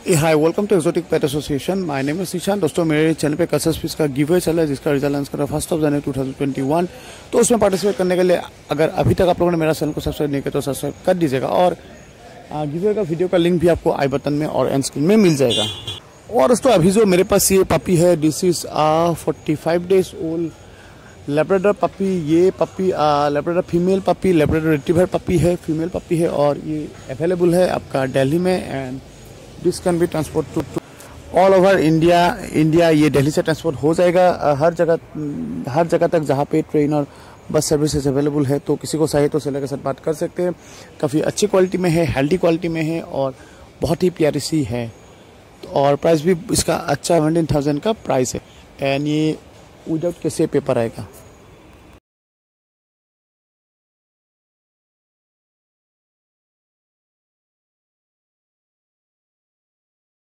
Hi welcome to exotic pet association. My name is Ishaan. दोस्तों मेरे channel पे कसस fish का गिव चल रहा है जिसका रिजल्ट अनाउंस करा 1 जनवरी 2021। तो उसमें पार्टिसिपेट करने के लिए अगर अभी तक आप लोगों ने मेरा चैनल को सब्सक्राइब नहीं किया तो सब्सक्राइब कर दीजिएगा और गिव का वीडियो का लिंक भी आपको आई बटन में और एंड स्क्रीन में मिल जाएगा। और दोस्तों अभी जो मेरे पास ये पपी है, this is 45 days old Labrador puppy. ये puppy Labrador female puppy, Labrador retriever puppy है, फीमेल पपी है और ये अवेलेबल है आपका दिल्ली में। And this can be transport to all over India. ये दिल्ली से ट्रांसपोर्ट हो जाएगा हर जगह तक जहाँ पे ट्रेन और बस सर्विसेज अवेलेबल है। तो किसी को चाहिए तो सेलर के साथ बात कर सकते हैं। काफ़ी अच्छी क्वालिटी में है, हेल्दी क्वालिटी में है और बहुत ही प्यारी सी है। और प्राइस भी इसका अच्छा 17,000 का प्राइस है। एंड ये विदाउट कैसे पेपर आएगा।